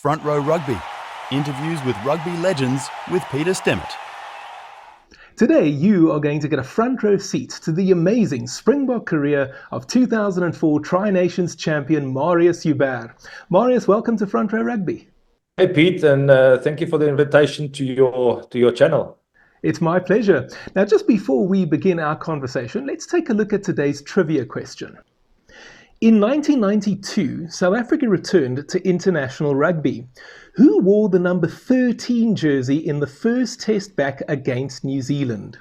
Front Row Rugby. Interviews with rugby legends with Peter Stemmet. Today, you are going to get a front row seat to the amazing Springbok career of 2004 Tri-Nations champion Marius Joubert. Marius, welcome to Front Row Rugby. Hey Pete, and thank you for the invitation to your channel. It's my pleasure. Now, just before we begin our conversation, let's take a look at today's trivia question. In 1992, South Africa returned to international rugby. Who wore the number 13 jersey in the first test back against New Zealand?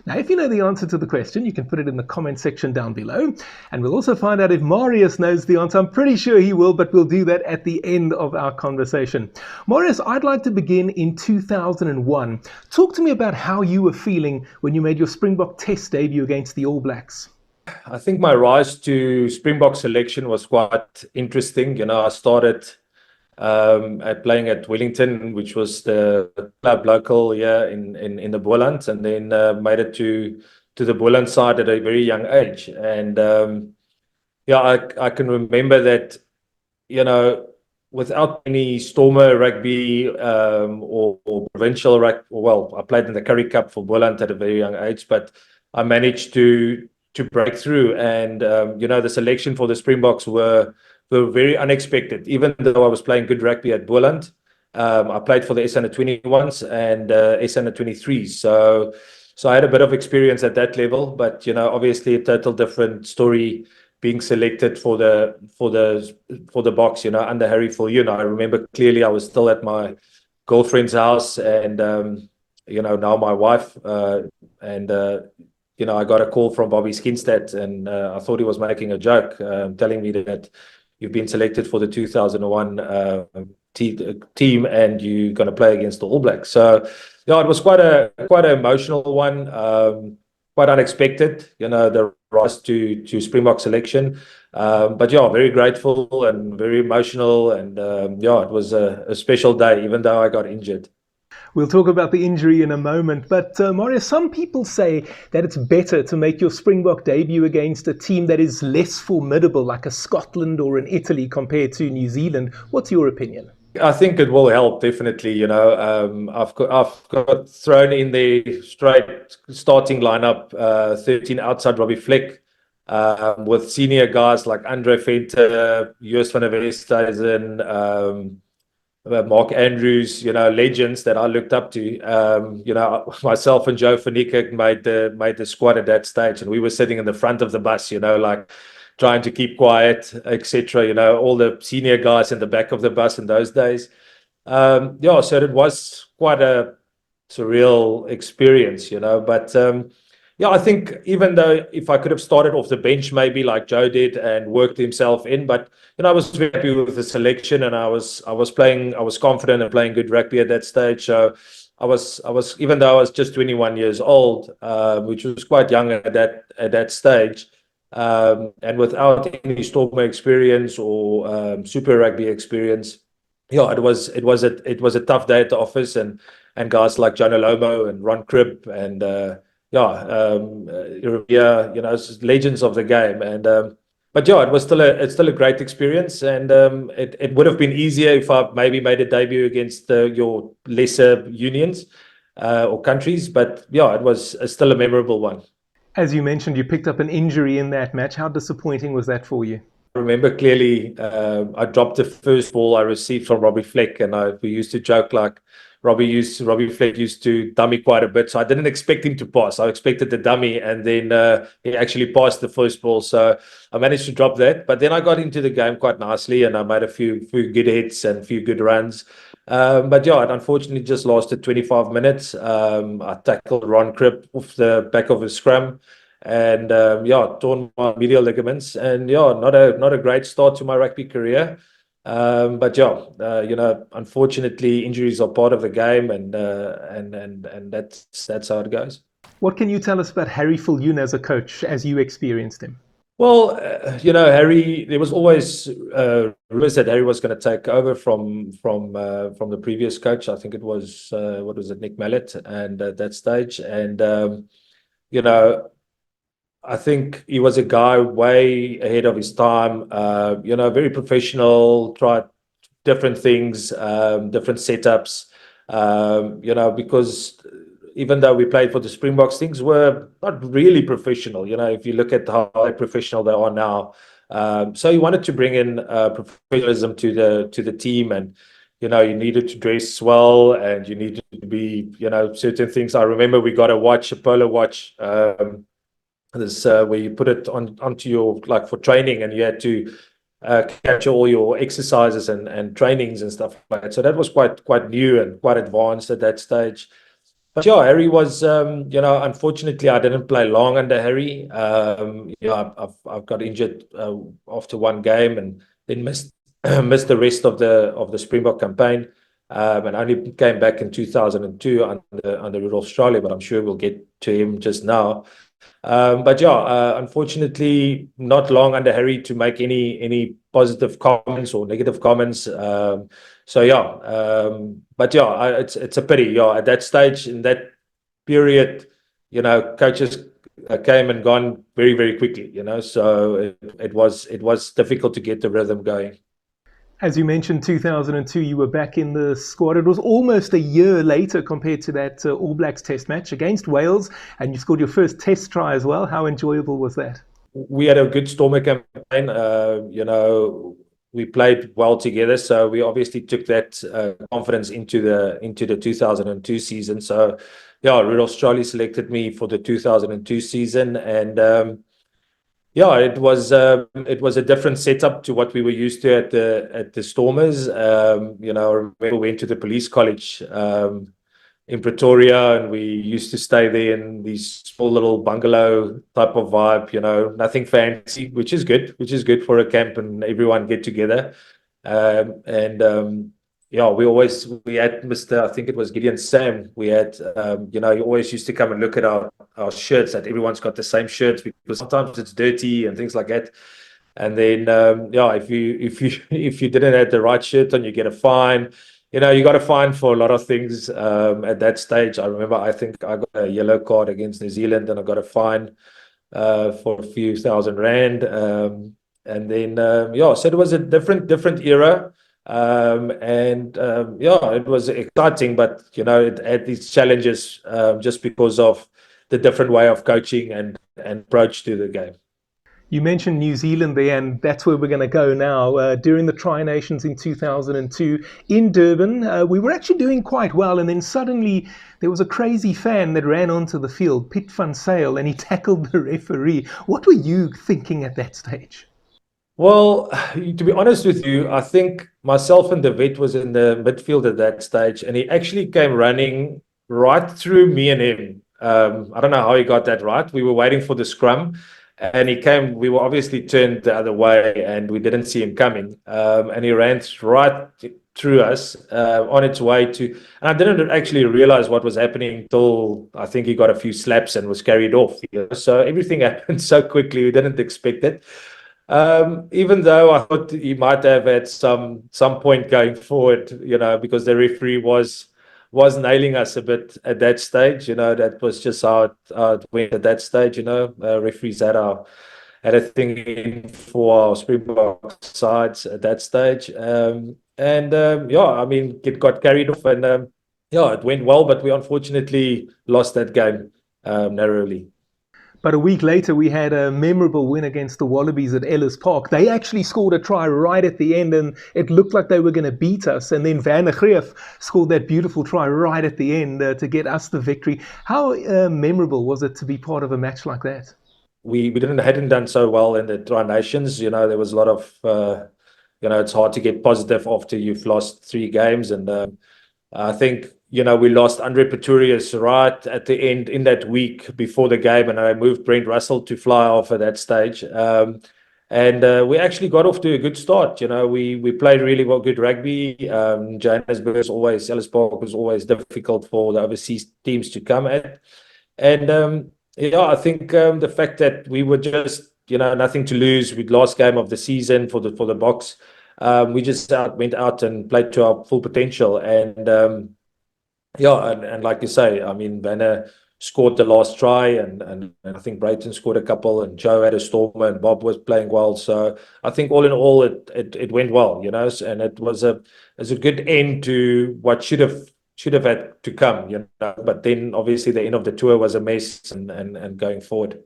Now, if you know the answer to the question, you can put it in the comment section down below. And we'll also find out if Marius knows the answer. I'm pretty sure he will, but we'll do that at the end of our conversation. Marius, I'd like to begin in 2001. Talk to me about how you were feeling when you made your Springbok test debut against the All Blacks. I think my rise to Springbok selection was quite interesting. I started at playing at Wellington, which was the club local here in the Boland, and then made it to the Boland side at a very young age. And I can remember that, without any Stormer rugby or provincial rugby. Well, I played in the Currie Cup for Boland at a very young age, but I managed to break through, and the selection for the Springboks were very unexpected. Even though I was playing good rugby at Boland, I played for the S21s and S23s, so I had a bit of experience at that level. But obviously a total different story being selected for the box, under Harry Viljoen. I remember clearly I was still at my girlfriend's house, and now my wife, I got a call from Bobby Skinstad, and I thought he was making a joke, telling me that you've been selected for the 2001 team and you're going to play against the All Blacks. So, it was quite an emotional one, quite unexpected, the rise to Springbok selection. But very grateful and very emotional, and it was a special day, even though I got injured. We'll talk about the injury in a moment, but Marius, some people say that it's better to make your Springbok debut against a team that is less formidable, like a Scotland or an Italy, compared to New Zealand. What's your opinion? I think it will help, definitely. I've got thrown in the straight starting lineup, 13 outside Robbie Fleck, with senior guys like Andre Venter, Joost van der Westhuizen, Mark Andrews, legends that I looked up to. Myself and Joe van Niekerk made the squad at that stage, and we were sitting in the front of the bus, like trying to keep quiet, etc. All the senior guys in the back of the bus in those days. So it was quite a surreal experience, but I think even though if I could have started off the bench maybe like Joe did and worked himself in, but I was very happy with the selection, and I was confident in playing good rugby at that stage. So I was even though I was just 21 years old, which was quite young at that stage, and without any Stormer experience or Super Rugby experience, it was a tough day at the office, and guys like John Alomo and Ron Cribb and legends of the game, and but it's still a great experience, and it would have been easier if I maybe made a debut against your lesser unions or countries, but it was still a memorable one. As you mentioned, you picked up an injury in that match. How disappointing was that for you? I remember clearly I dropped the first ball I received from Robbie Fleck, and we used to joke like Robbie Fleck used to dummy quite a bit, so I didn't expect him to pass. I expected the dummy, and then he actually passed the first ball, so I managed to drop that. But then I got into the game quite nicely, and I made a few good hits and a few good runs. But it unfortunately just lasted 25 minutes. I tackled Ron Cribb off the back of a scrum, and torn my medial ligaments, and not a great start to my rugby career. But unfortunately, injuries are part of the game, and that's how it goes. What can you tell us about Harry Viljoen as a coach, as you experienced him? Well, Harry. There was always rumors that Harry was going to take over from the previous coach. I think it was Nick Mallet, and at that stage, and I think he was a guy way ahead of his time. Very professional. Tried different things, different setups, because even though we played for the Springboks, things were not really professional. If you look at how professional they are now. So you wanted to bring in professionalism to the team, and you needed to dress well, and you needed to be certain things. I remember we got a polo watch, where you put it onto your, like, for training, and you had to capture all your exercises and trainings and stuff like that. So that was quite new and quite advanced at that stage. But yeah, Harry was, unfortunately, I didn't play long under Harry. I've got injured after one game, and then missed missed the rest of the Springbok campaign, and only came back in 2002 under Rudolf Straueli. But I'm sure we'll get to him just now. But yeah, unfortunately, not long under Harry to make any positive comments or negative comments. So yeah, but yeah, it's a pity. Yeah, at that stage, in that period, coaches came and gone very, very quickly. So it was difficult to get the rhythm going. As you mentioned, 2002, you were back in the squad. It was almost a year later compared to that All Blacks test match against Wales, and you scored your first test try as well. How enjoyable was that? We had a good Stormer campaign. We played well together, so we obviously took that confidence into the 2002 season. So yeah, Rudolf Straueli selected me for the 2002 season, and yeah, it was a different setup to what we were used to at the Stormers. I remember we went to the police college in Pretoria, and we used to stay there in these small little bungalow type of vibe. Nothing fancy, which is good for a camp and everyone get together. Yeah, we had Mr. I think it was Gideon Sam. We had, he always used to come and look at our shirts, that everyone's got the same shirts, because sometimes it's dirty and things like that. And then, yeah, if you didn't have the right shirt on, you get a fine. You got a fine for a lot of things at that stage. I remember, I think I got a yellow card against New Zealand, and I got a fine for a few $1,000. And then, yeah, so it was a different era. Yeah, it was exciting, but it had these challenges just because of the different way of coaching and approach to the game. You mentioned New Zealand there, and that's where we're going to go now. During the Tri Nations in 2002 in Durban, we were actually doing quite well, and then suddenly there was a crazy fan that ran onto the field, Piet Van Zyl, and he tackled the referee. What were you thinking at that stage? Well, to be honest with you, I think myself and the vet was in the midfield at that stage, and he actually came running right through me and him. I don't know how he got that right. We were waiting for the scrum, and he came. We were obviously turned the other way, and we didn't see him coming. And he ran right through us on its way to. And I didn't actually realize what was happening until I think he got a few slaps and was carried off. So everything happened so quickly, we didn't expect it. Even though I thought he might have had some point going forward, because the referee was nailing us a bit at that stage. That was just how it went at that stage. Referees had a thing in for our Springbok sides at that stage. Yeah, I mean, it got carried off, and yeah, it went well, but we unfortunately lost that game narrowly. But a week later, we had a memorable win against the Wallabies at Ellis Park. They actually scored a try right at the end, and it looked like they were going to beat us. And then Van der Greef scored that beautiful try right at the end to get us the victory. How memorable was it to be part of a match like that? We hadn't done so well in the Tri Nations. There was a lot of, it's hard to get positive after you've lost 3 games. And I think, we lost Andre Pretorius right at the end in that week before the game, and I moved Brent Russell to fly off at that stage. And we actually got off to a good start. We played really well, good rugby. Johannesburg Ellis Park was always difficult for the overseas teams to come at. And yeah, I think the fact that we were just, nothing to lose with last game of the season for the Boks, we just went out and played to our full potential. And yeah, and like you say, I mean, Vanna scored the last try, and I think Brayton scored a couple, and Joe had a stormer, and Bob was playing well. So I think all in all, it went well, and it was a good end to what should have had to come. But then obviously the end of the tour was a mess, and going forward.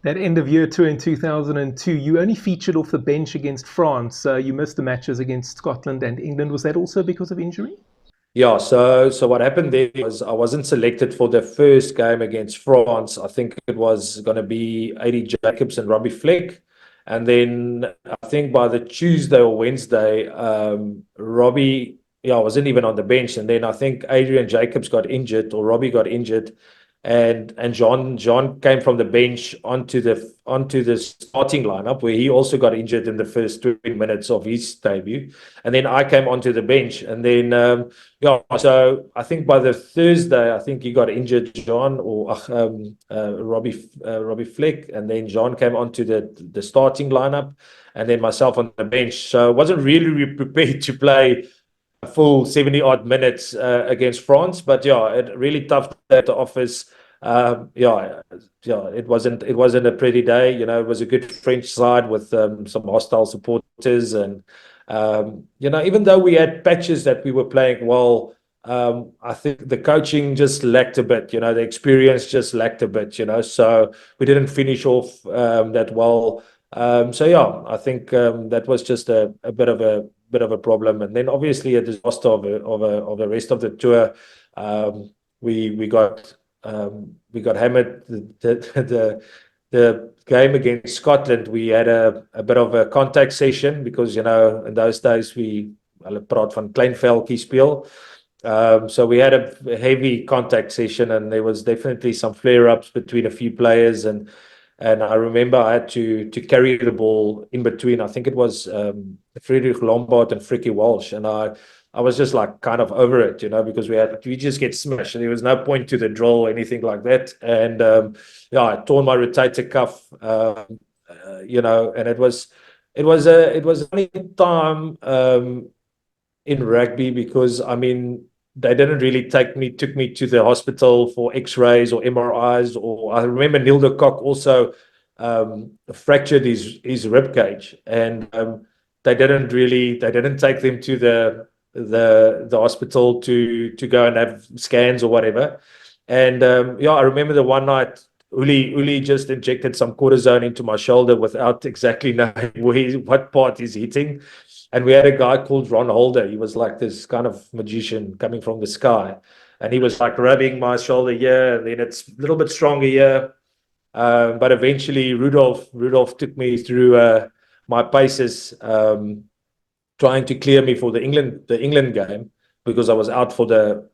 That end of year tour in 2002, you only featured off the bench against France. You missed the matches against Scotland and England. Was that also because of injury? Yeah, so what happened there was I wasn't selected for the first game against France. I think it was going to be A.D. Jacobs and Robbie Fleck. And then I think by the Tuesday or Wednesday, Robbie, wasn't even on the bench. And then I think Adrian Jacobs got injured, or Robbie got injured. And John came from the bench onto the starting lineup, where he also got injured in the first 20 minutes of his debut. And then I came onto the bench, and then so I think by the Thursday, I think he got injured, John, or Robbie Fleck, and then John came onto the starting lineup, and then myself on the bench. So I wasn't really prepared to play a full 70-odd minutes against France, but it really tough at the office. It wasn't a pretty day. It was a good French side with some hostile supporters, and even though we had patches that we were playing well, I think the coaching just lacked a bit. The experience just lacked a bit. So we didn't finish off that well. I think that was just a bit of a problem. And then obviously a disaster of the rest of the tour. We got hammered. The game against Scotland, we had a bit of a contact session because in those days hulle praat van kleinveltjie speel. So we had a heavy contact session, and there was definitely some flare-ups between a few players, and I remember I had to carry the ball in between. I think it was Friedrich Lombard and Frikkie Walsh, and I was just like kind of over it, because we just get smashed, and there was no point to the drill or anything like that. And I tore my rotator cuff, and it was only time in rugby, because they didn't really took me to the hospital for X-rays or MRIs. Or I remember Neil de Kock also fractured his rib cage, and they didn't take them to the hospital to go and have scans or whatever. And I remember the one night Uli just injected some cortisone into my shoulder without exactly knowing what part he's hitting. And we had a guy called Ron Holder. He was like this kind of magician coming from the sky. And he was like rubbing my shoulder here, and then it's a little bit stronger here. But eventually Rudolf took me through my paces, trying to clear me for the England game, because I was out for the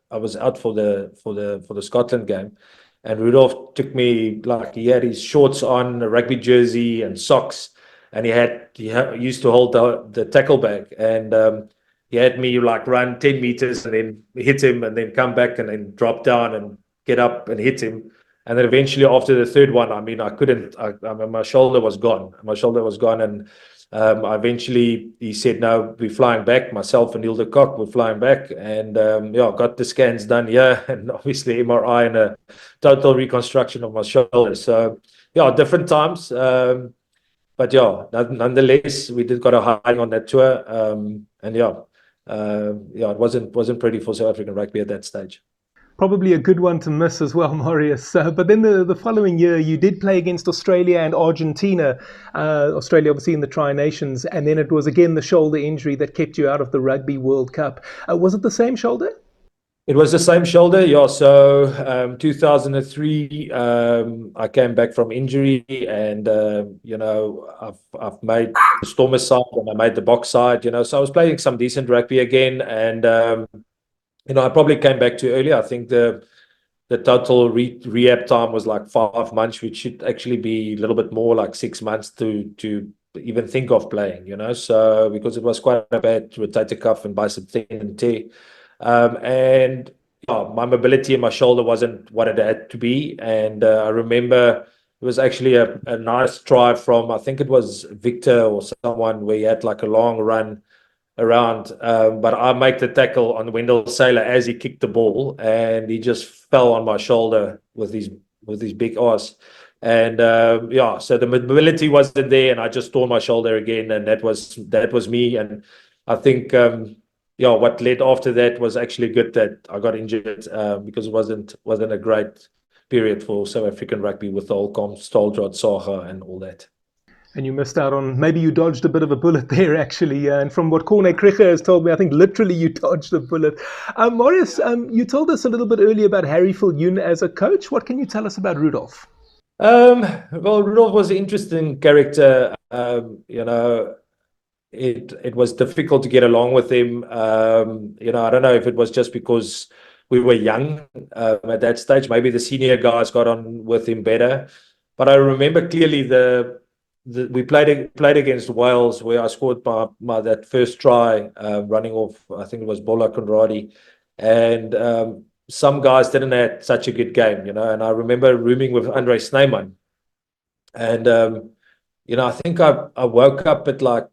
Scotland game. And Rudolf took me, like, he had his shorts on, a rugby jersey and socks, and he used to hold the tackle bag, and he had me like run 10 meters and then hit him, and then come back and then drop down and get up and hit him. And then eventually after the third one, I couldn't, my shoulder was gone. And eventually he said, no, we're flying back. Myself and Neil de Kock were flying back, and got the scans done here, and obviously MRI and a total reconstruction of my shoulder. So different times. But nonetheless, we did got a high on that tour, and it wasn't pretty for South African rugby at that stage. Probably a good one to miss as well, Marius. But then the following year, you did play against Australia and Argentina. Australia, obviously, in the Tri-Nations, and then it was again the shoulder injury that kept you out of the Rugby World Cup. Was it the same shoulder? It was the same shoulder, yeah. So 2003, I came back from injury, and I've made the Stormer side and I made the Box side. So I was playing some decent rugby again, and I probably came back too early. I think the total rehab time was like 5 months, which should actually be a little bit more, like 6 months to even think of playing. So because it was quite a bad rotator cuff and bicep tendon tear. And my mobility in my shoulder wasn't what it had to be. And I remember it was actually a nice try from, I think it was Victor or someone, where he had like a long run around. But I make the tackle on Wendell Saylor as he kicked the ball, and he just fell on my shoulder with his big ass. And yeah, so the mobility wasn't there, and I just tore my shoulder again, and that was me. And I think yeah, what led after that was actually good that I got injured because it wasn't a great period for South African rugby with the whole Staldraad saga and all that. And you missed out on, maybe you dodged a bit of a bullet there, actually. And from what Corne Krige has told me, I think literally you dodged a bullet. Marius, you told us a little bit earlier about Harry Viljoen as a coach. What can you tell us about Rudolf? Well, Rudolf was an interesting character. You know, it was difficult to get along with him. You know, I don't know if it was just because we were young at that stage. Maybe the senior guys got on with him better. But I remember clearly we played against Wales, where I scored my that first try, running off, I think it was Bola Conradi, and some guys didn't have such a good game, you know. And I remember rooming with Andre Snyman, and you know, I think I woke up at like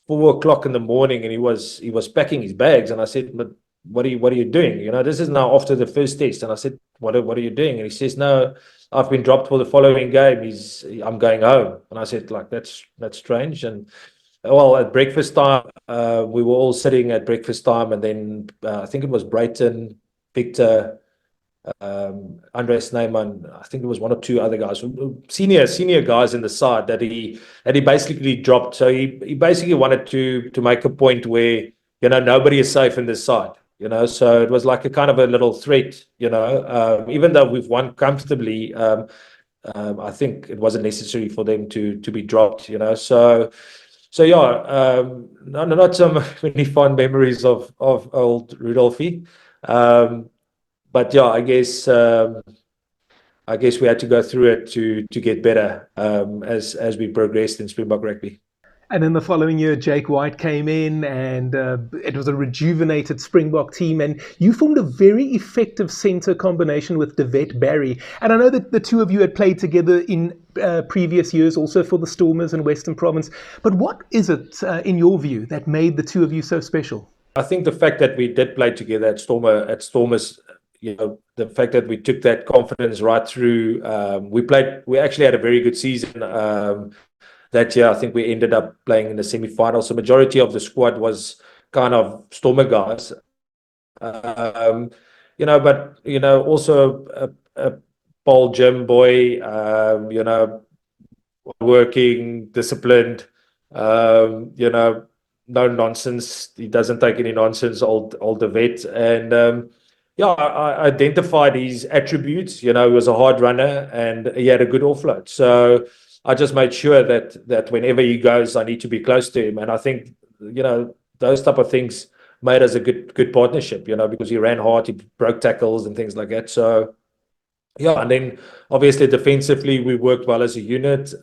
4 o'clock in the morning, and he was packing his bags, and I said, "But what are you doing? You know, this is now after the first test." And I said, "What are you doing?" And he says, "No, I've been dropped for the following game. I'm going home." And I said, like, that's strange. And well, at breakfast time, we were all sitting at breakfast time, and then I think it was Brayton, Victor, Andre Snyman, I think there was one or two other guys, senior guys in the side that he basically dropped. So he basically wanted to make a point where, you know, nobody is safe in this side. You know, so it was like a kind of a little threat, you know, even though we've won comfortably, I think it wasn't necessary for them to be dropped, you know. So yeah, not so many fond memories of old Rudolfie. But yeah, I guess we had to go through it to get better as we progressed in Springbok rugby. And then the following year, Jake White came in, and it was a rejuvenated Springbok team. And you formed a very effective centre combination with Devet Barry. And I know that the two of you had played together in previous years, also for the Stormers in Western Province. But what is it, in your view, that made the two of you so special? I think the fact that we did play together at Stormers, you know, the fact that we took that confidence right through. We actually had a very good season. That year, I think we ended up playing in the semi-finals. So majority of the squad was kind of Stormer guys, you know. But you know, also a Paul Jim boy, you know, working, disciplined, you know, no nonsense. He doesn't take any nonsense. Old vet, and yeah, I identified his attributes. You know, he was a hard runner and he had a good offload. So I just made sure that whenever he goes, I need to be close to him. And I think, you know, those type of things made us a good partnership, you know, because he ran hard, he broke tackles and things like that. So, yeah, and then obviously defensively, we worked well as a unit.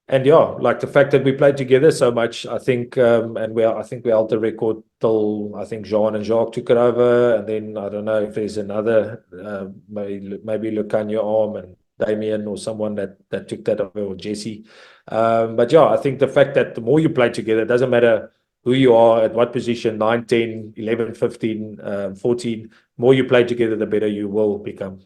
And yeah, like the fact that we played together so much, I think, and I think we held the record till I think Jean and Jacques took it over. And then I don't know if there's another, maybe Lucania Arm and Damien or someone that took that over, or Jesse. But yeah, I think the fact that the more you play together, it doesn't matter who you are, at what position, 9, 10, 11, 15, 14, more you play together, the better you will become.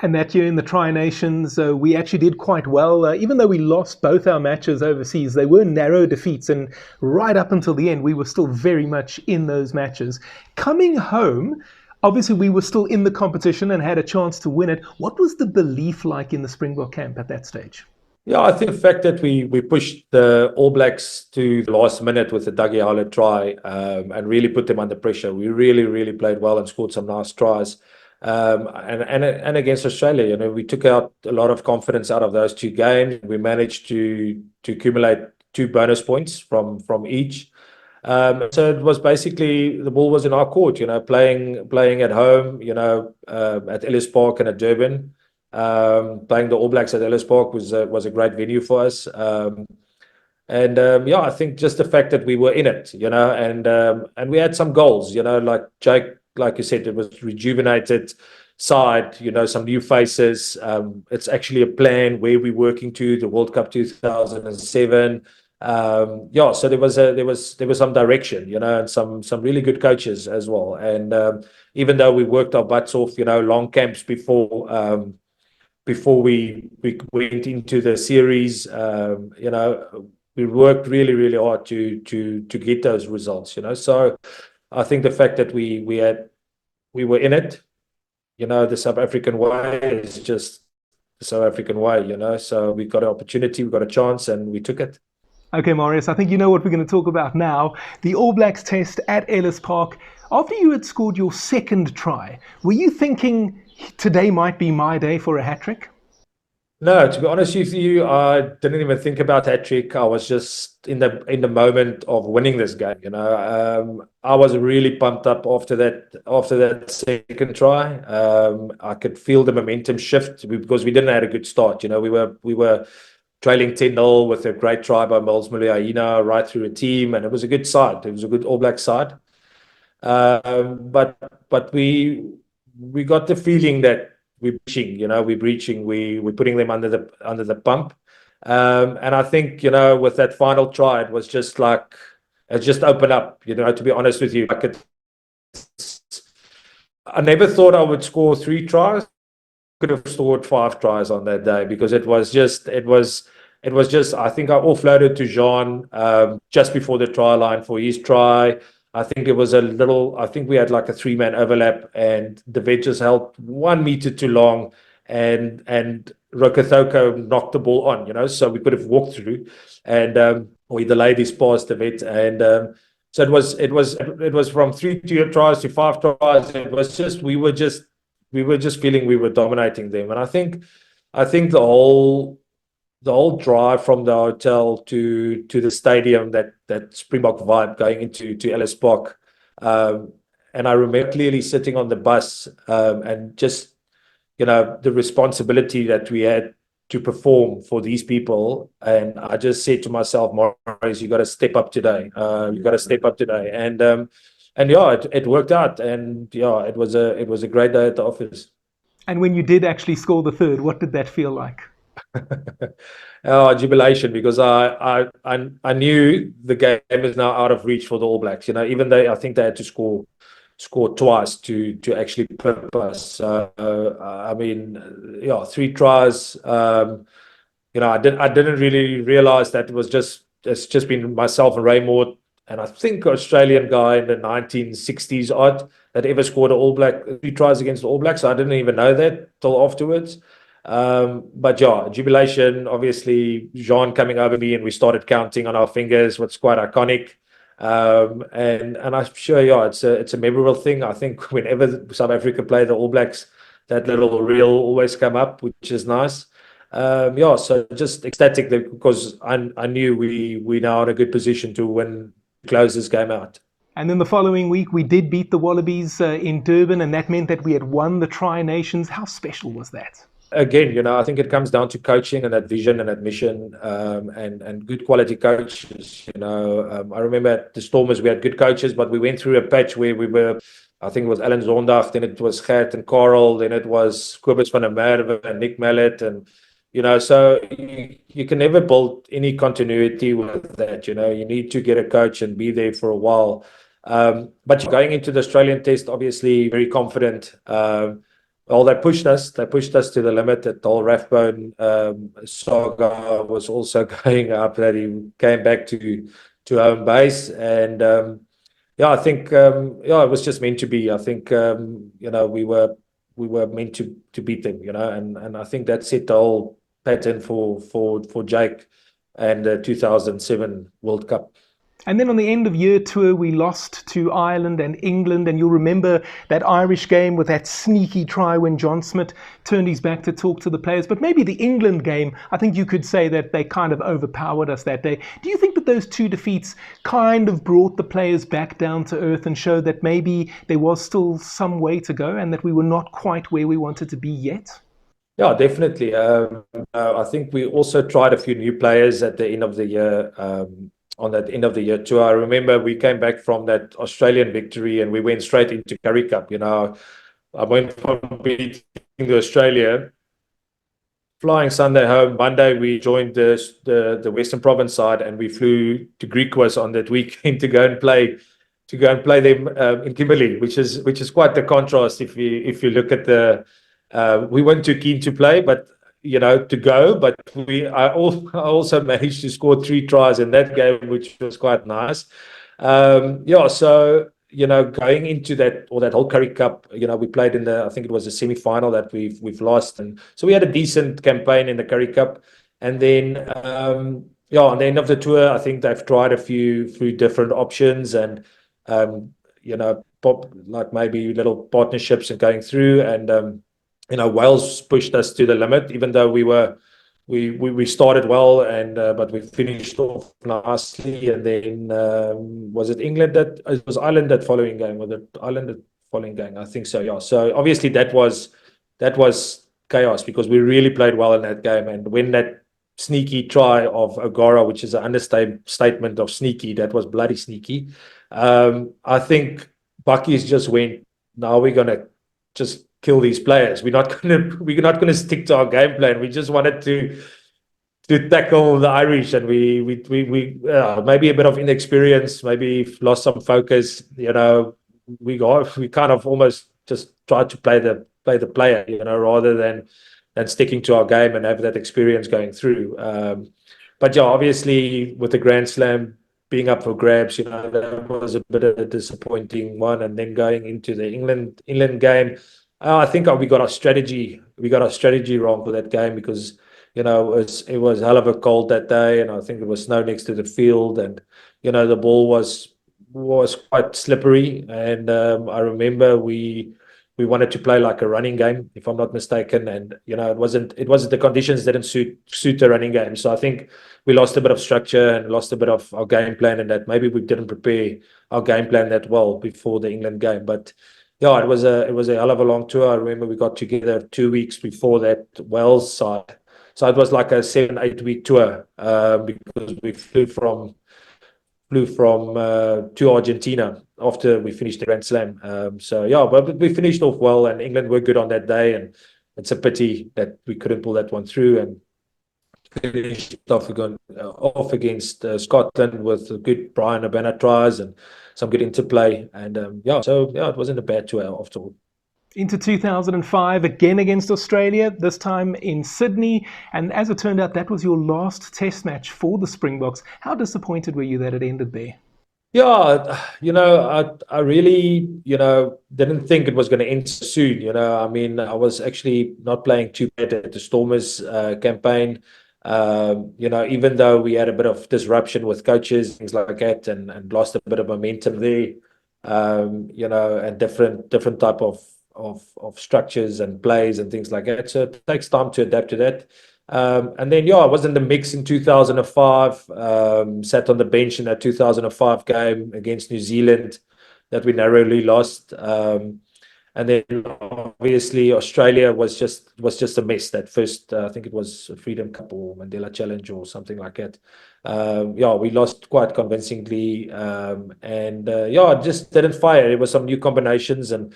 And that year in the Tri-Nations, we actually did quite well. Even though we lost both our matches overseas, they were narrow defeats. And right up until the end, we were still very much in those matches. Coming home, obviously, we were still in the competition and had a chance to win it. What was the belief like in the Springbok camp at that stage? Yeah, I think the fact that we pushed the All Blacks to the last minute with the Dougie Howlett try and really put them under pressure. We really played well and scored some nice tries. And against Australia, you know, we took out a lot of confidence out of those two games. We managed to accumulate 2 bonus points from each. So it was basically, the ball was in our court, you know, playing at home, you know, at Ellis Park and at Durban. Playing the All Blacks at Ellis Park was a great venue for us. Yeah, I think just the fact that we were in it, you know, and we had some goals, you know, like Jake, like you said, it was rejuvenated side, you know, some new faces. It's actually a plan where we're working to the World Cup 2007. So there was some direction, and some really good coaches as well. And even though we worked our butts off, long camps before we went into the series, we worked really, really hard to get those results. So I think the fact that we were in it, the South African way is just the South African way. So we got an opportunity, we got a chance, and we took it. Okay, Marius, I think you know what we're going to talk about now. The All Blacks test at Ellis Park. After you had scored your second try, were you thinking today might be my day for a hat-trick? No, to be honest with you, I didn't even think about hat-trick. I was just in the moment of winning this game. I was really pumped up after that second try. I could feel the momentum shift because we didn't have a good start. We were trailing 10-0 with a great try by Miles Muliaina right through a team, and it was a good side. It was a good All Black side. But we got the feeling that we're breaching, we're putting them under the pump. And I think, with that final try, it was just like, it just opened up, to be honest with you. I never thought I would score 3 tries. Could have scored 5 tries on that day because it was just, I think I offloaded to Jean just before the try line for his try. I think we had like a 3-man overlap, and the vet just held 1 meter too long, and Rokethoko knocked the ball on, so we could have walked through, and we delayed his pass, the vet, and so it was from 3 tries to 5 tries. It was just we were just feeling we were dominating them, and I think the whole drive from the hotel to the stadium, that Springbok vibe going into Ellis Park, and I remember clearly sitting on the bus, and just the responsibility that we had to perform for these people, and I just said to myself, Marius, you got to step up today. And it worked out, and it was a great day at the office. And when you did actually score the third, what did that feel like? Jubilation, because I knew the game is now out of reach for the All Blacks. Even though I think they had to score twice to actually put us. I mean, 3 tries. I didn't really realize that it's just been myself and Raymond, and I think Australian guy in the 1960s odd that ever scored an All Black 3 tries against the All Blacks. So I didn't even know that till afterwards. But jubilation, obviously, Jean coming over me and we started counting on our fingers, what's quite iconic. And I'm sure, it's a memorable thing. I think whenever South Africa play the All Blacks, that little reel always come up, which is nice. So just ecstatic because I knew we now in a good position to close this game out. And then the following week, we did beat the Wallabies in Durban, and that meant that we had won the Tri-Nations. How special was that? Again, I think it comes down to coaching and that vision and that mission, and good quality coaches. I remember at the Stormers we had good coaches, but we went through a patch where we were, I think it was Alan Zondag, then it was Gert and Karel, then it was Kobus van der Merwe and Nick Mallet, and so you can never build any continuity with that. You need to get a coach and be there for a while. But going into the Australian test, obviously very confident. Well, they pushed us to the limit. That the whole Rathbone saga was also going up, that he came back to home base. And I think it was just meant to be. I think we were meant to beat them, and I think that set the whole pattern for Jake and the 2007 World Cup. And then on the end of year tour, we lost to Ireland and England. And you'll remember that Irish game with that sneaky try when John Smith turned his back to talk to the players. But maybe the England game, I think you could say that they kind of overpowered us that day. Do you think that those 2 defeats kind of brought the players back down to earth and showed that maybe there was still some way to go and that we were not quite where we wanted to be yet? Yeah, definitely. I think we also tried a few new players at the end of the year. On that end of the year tour, I remember we came back from that Australian victory and we went straight into Currie Cup. I went from beating Australia flying Sunday home. Monday we joined the Western Province side, and we flew to Griquas on that weekend to go and play them in Kimberley, which is quite the contrast if you look at the. We weren't too keen to play, but to go. But I also managed to score 3 tries in that game, which was quite nice. So going into that whole Currie Cup, we played in I think it was a semi-final that we've lost, and so we had a decent campaign in the Currie Cup, and then on the end of the tour, I think they've tried a few different options, and like maybe little partnerships and going through, and Wales pushed us to the limit, even though we started well, and but we finished off nicely, and then was it Ireland that following game? Was it Ireland that following game? I think so. Yeah. So obviously that was chaos, because we really played well in that game, and when that sneaky try of Agora, which is an understatement of sneaky, that was bloody sneaky. I think Bucky's just went, now we're gonna just kill these players. We're not gonna stick to our game plan. We just wanted to tackle the Irish, and we maybe a bit of inexperience, maybe lost some focus. We kind of almost just tried to play the player, rather than sticking to our game and have that experience going through. But yeah, obviously with the Grand Slam being up for grabs, that was a bit of a disappointing one. And then going into the England game, I think we got our strategy wrong for that game, because it was hell of a cold that day, and I think there was snow next to the field, and the ball was quite slippery, and I remember we wanted to play like a running game, if I'm not mistaken, and it wasn't the conditions didn't suit the running game. So I think we lost a bit of structure and lost a bit of our game plan, and that maybe we didn't prepare our game plan that well before the England game. But yeah, it was a hell of a long tour. I remember we got together 2 weeks before that Wales side, so it was like a 7-8 week tour, because we flew from to Argentina after we finished the Grand Slam. But we finished off well, and England were good on that day, and it's a pity that we couldn't pull that one through and finished off against Scotland with a good Brian Abana tries and some good interplay, and it wasn't a bad tour after all. Into 2005, again against Australia, this time in Sydney. And as it turned out, that was your last test match for the Springboks. How disappointed were you that it ended there? Yeah, I really, didn't think it was going to end so soon. I mean, I was actually not playing too bad at the Stormers campaign. Even though we had a bit of disruption with coaches, things like that, and lost a bit of momentum there, and different type of structures and plays and things like that. So it takes time to adapt to that. And then, I was in the mix in 2005, sat on the bench in that 2005 game against New Zealand that we narrowly lost. And then obviously Australia was just a mess. That first, I think it was a Freedom Cup or Mandela Challenge or something like that. We lost quite convincingly, and it just didn't fire. There were some new combinations and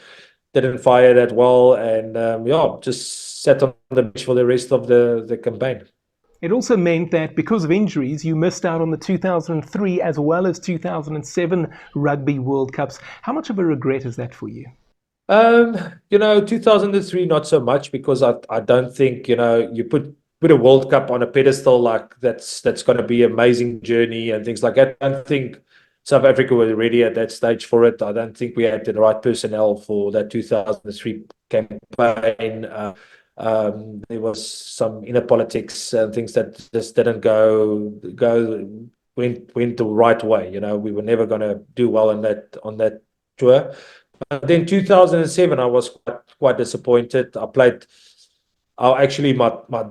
didn't fire that well, and just sat on the bench for the rest of the campaign. It also meant that because of injuries, you missed out on the 2003 as well as 2007 Rugby World Cups. How much of a regret is that for you? 2003 not so much, because I don't think you put a World Cup on a pedestal like that's going to be an amazing journey and things like that. I don't think South Africa were ready at that stage for it. I don't think we had the right personnel for that 2003 campaign. There was some inner politics and things that just didn't went the right way. We were never going to do well on that tour. But then 2007, I was quite disappointed. My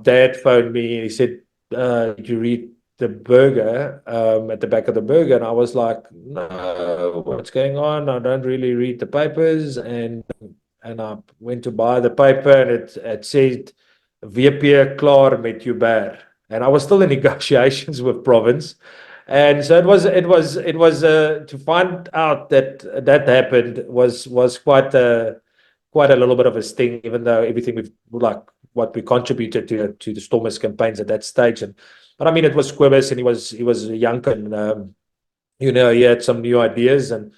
dad phoned me and he said, "Did you read the burger at the back of the burger?" And I was like, "No, what's going on? I don't really read the papers." And I went to buy the paper, and it said "WP klaar met Joubert," and I was still in negotiations with Province. And so it was to find out that happened was quite a little bit of a sting, even though everything what we contributed to the Stormers campaigns at that stage. But I mean, it was Squibus, and he was a young, and you know, he had some new ideas, and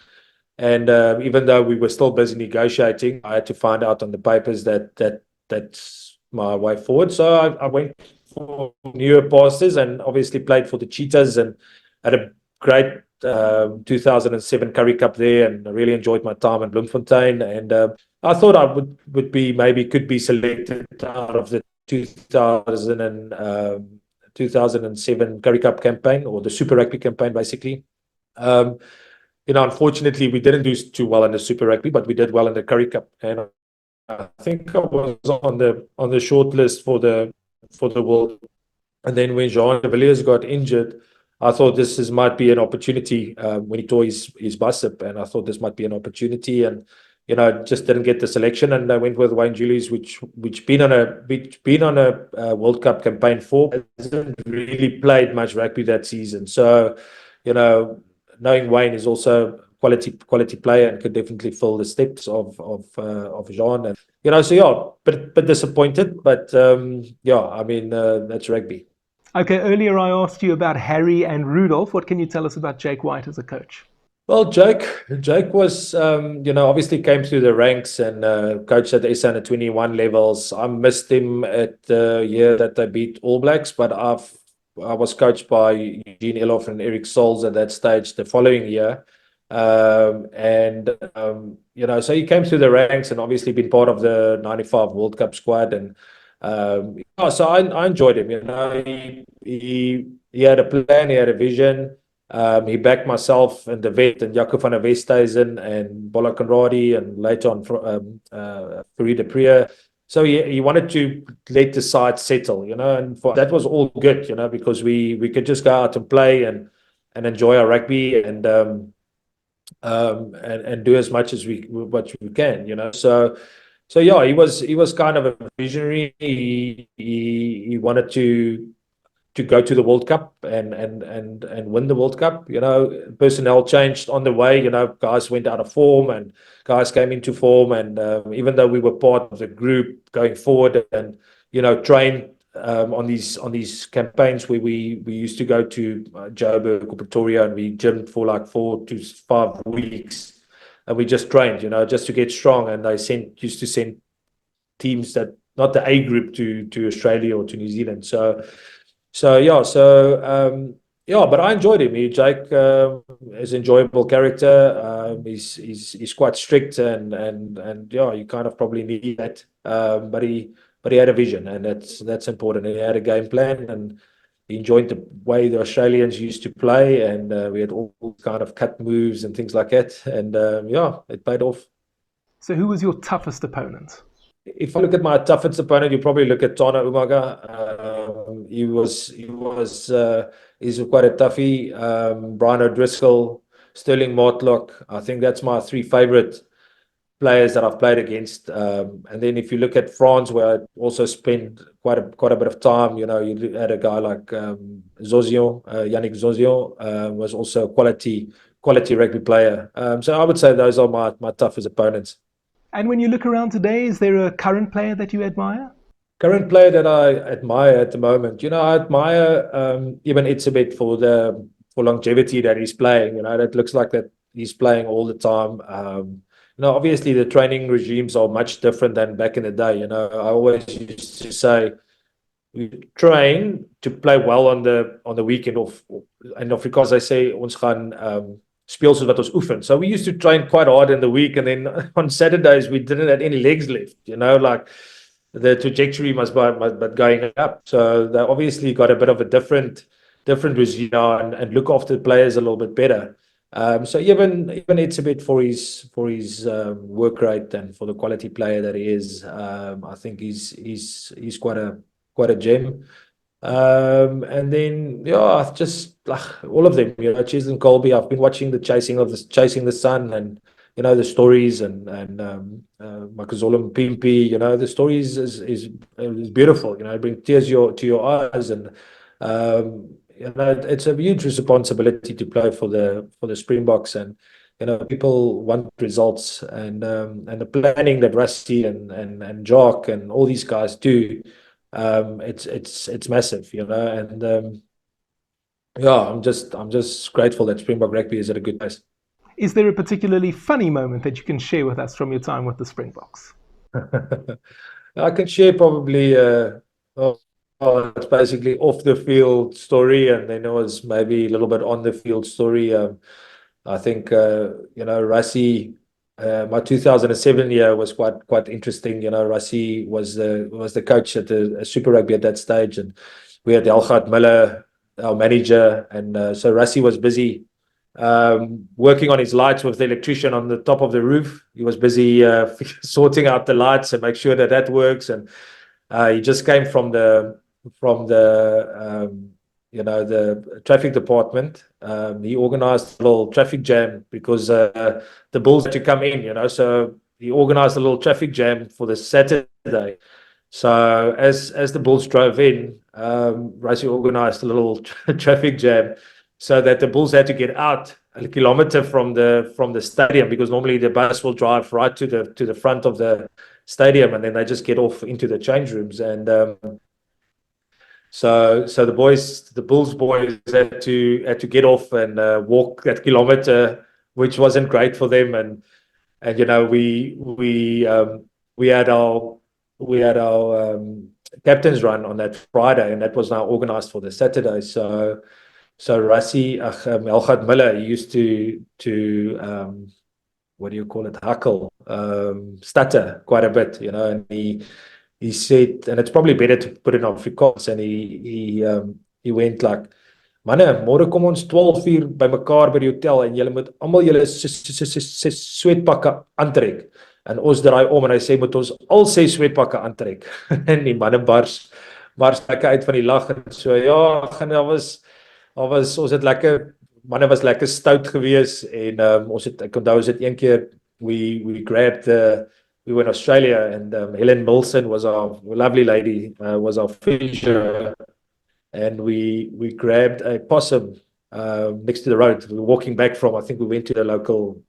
even though we were still busy negotiating, I had to find out on the papers that's my way forward. So I went for newer pastures, and obviously played for the Cheetahs, and had a great 2007 Currie Cup there, and I really enjoyed my time in Bloemfontein. And I thought I could be selected out of the 2007 Currie Cup campaign, or the Super Rugby campaign, basically. You know, unfortunately, we didn't do too well in the Super Rugby, but we did well in the Currie Cup, and I think I was on the short list for the World. And then when Jean de Villiers got injured, I thought might be an opportunity, when he tore his bicep, and I thought this might be an opportunity, and you know, just didn't get the selection, and I went with Wayne Julius, which been on a World Cup campaign for, hasn't really played much rugby that season. So, you know, knowing Wayne is also quality player and could definitely fill the steps of Jean, and you know, so yeah, but disappointed, but yeah, I mean, that's rugby. Okay, earlier I asked you about Harry and Rudolf. What can you tell us about Jake White as a coach? Well, Jake was, you know, obviously came through the ranks and coached at the SA under 21 levels. I missed him at the year that they beat All Blacks, but I was coached by Eugene Eloff and Eric Sols at that stage the following year. You know, so he came through the ranks and obviously been part of the 95 World Cup squad. And yeah, so I enjoyed him. You know, he had a plan, he had a vision. He backed myself and the vet and Jaco van der Westhuizen and Bola Conradi, and later on Fourie de Prier. So he wanted to let the side settle, you know, and that was all good, you know, because we could just go out and play and enjoy our rugby and do as much as we can, you know. So yeah, he was kind of a visionary. He wanted to go to the World Cup and win the World Cup. You know, personnel changed on the way. You know, guys went out of form and guys came into form. And even though we were part of the group going forward and, you know, trained on these campaigns where we used to go to Joburg or Pretoria, and we gymmed for like 4 to 5 weeks, and we just trained, you know, just to get strong. And they used to send teams that not the A group to Australia or to New Zealand. Yeah, but I enjoyed him. Jake is an enjoyable character. He's quite strict and yeah, you kind of probably need that. But he had a vision, and that's important. He had a game plan, and he enjoyed the way the Australians used to play, and we had all kind of cut moves and things like that. And yeah, it paid off. So who was your toughest opponent? If I look at my toughest opponent, you probably look at Tana Umaga. He's quite a toughie. Brian O'Driscoll, Sterling Mortlock. I think that's my 3 favorite players that I've played against. And then if you look at France, where I also spent quite a bit of time, you know, you had a guy like Zozio, Yannick Zozio, was also a quality rugby player. So I would say those are my toughest opponents. And when you look around today, is there a current player that you admire? Current player that I admire at the moment, you know, I admire Ibn Itzebet for longevity that he's playing. You know, that looks like that he's playing all the time. You know, obviously the training regimes are much different than back in the day. You know, I always used to say we train to play well on the weekend and because I say ons gaan speel soos wat ons oefen. So we used to train quite hard in the week, and then on Saturdays we didn't have any legs left. You know, like the trajectory must be going up. So they obviously got a bit of a different regime now, and look after the players a little bit better. So even it's a bit for his work rate and for the quality player that he is. I think he's quite a gem. And then yeah, just like all of them, you know, Cheslin Colby. I've been watching the Chasing the Sun, and you know the stories, and Makazole Mpimpi. You know the stories is beautiful. You know, it brings tears to your eyes, and you know it's a huge responsibility to play for the Springboks, and people want results, and the planning that Rassie and Jock and all these guys do, it's massive, and I'm just grateful that Springbok Rugby is at a good place. Is there a particularly funny moment that you can share with us from your time with the Springboks? I can share probably it's basically off the field story, and then there was maybe a little bit on the field story. I think Rassie, my 2007 year was quite interesting. Rassie was the coach at the Super Rugby at that stage, and we had Helgaard Miller, our manager, and so Rassie was busy working on his lights with the electrician on the top of the roof. He was busy sorting out the lights and make sure that works, and he just came from the traffic department. He organized a little traffic jam because the Bulls had to come in, so he organized a little traffic jam for the Saturday. So as the Bulls drove in, Rassie organized a little traffic jam so that the Bulls had to get out a kilometer from the stadium, because normally the bus will drive right to the front of the stadium, and then they just get off into the change rooms. And so the Bulls boys had to get off and walk that kilometer, which wasn't great for them. And we had our captain's run on that Friday, and that was now organized for the Saturday. So Rassie, Helgaard Miller, he used to what do you call it, huckle, stutter quite a bit, and he said, and it's probably better to put it on Afrikaans, and he went like, manne, môre kom ons 12 uur by mekaar by die hotel en julle moet almal julle sweetpakke aantrek. En ons draai om en hy sê moet ons al 6 sweetpakke aantrek. En die manne bars lekker uit van die lag en so. Ja, en ons het lekker, manne was lekker stout gewees, en ek onthou ons het een keer we were in Australia, and Helen Milson was our lovely lady, was our fisher, and we grabbed a possum next to the road. We were walking back from, I think we went to the local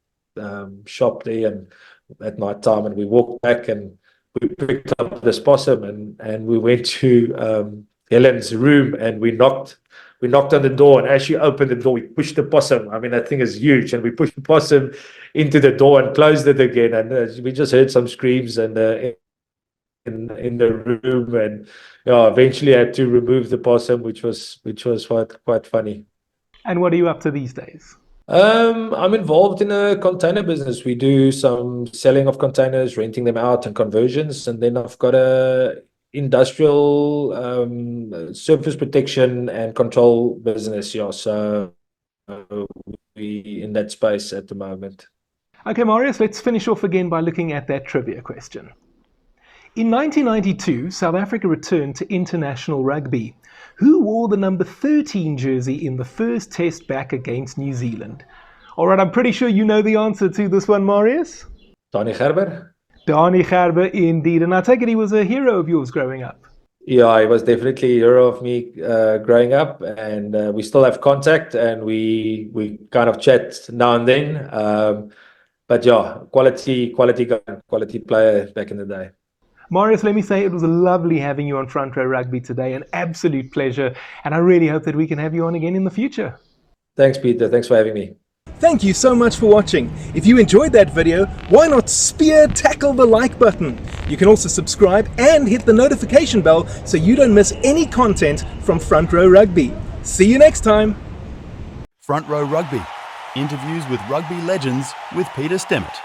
shop there, and at night time, and we walked back and we picked up this possum, and we went to Helen's room, and we knocked on the door, and as she opened the door, we pushed the possum. I mean, that thing is huge, and we pushed the possum into the door and closed it again, and we just heard some screams and in the room, and eventually had to remove the possum, which was quite funny. And what are you up to these days? I'm involved in a container business. We do some selling of containers, renting them out, and conversions, and then I've got a industrial surface protection and control business. So we in that space at the moment. Okay, Marius, let's finish off again by looking at that trivia question. In 1992, South Africa returned to international rugby. Who wore the number 13 jersey in the first test back against New Zealand? All right, I'm pretty sure you know the answer to this one, Marius. Danie Gerber. Danie Gerber, indeed. And I take it he was a hero of yours growing up. Yeah, he was definitely a hero of me growing up, and we still have contact, and we kind of chat now and then. But yeah, quality guy, quality player back in the day. Marius, let me say it was lovely having you on Front Row Rugby today, an absolute pleasure, and I really hope that we can have you on again in the future. Thanks, Peter. Thanks for having me. Thank you so much for watching. If you enjoyed that video, why not tackle the like button? You can also subscribe and hit the notification bell so you don't miss any content from Front Row Rugby. See you next time. Front Row Rugby. Interviews with rugby legends with Peter Stemmet.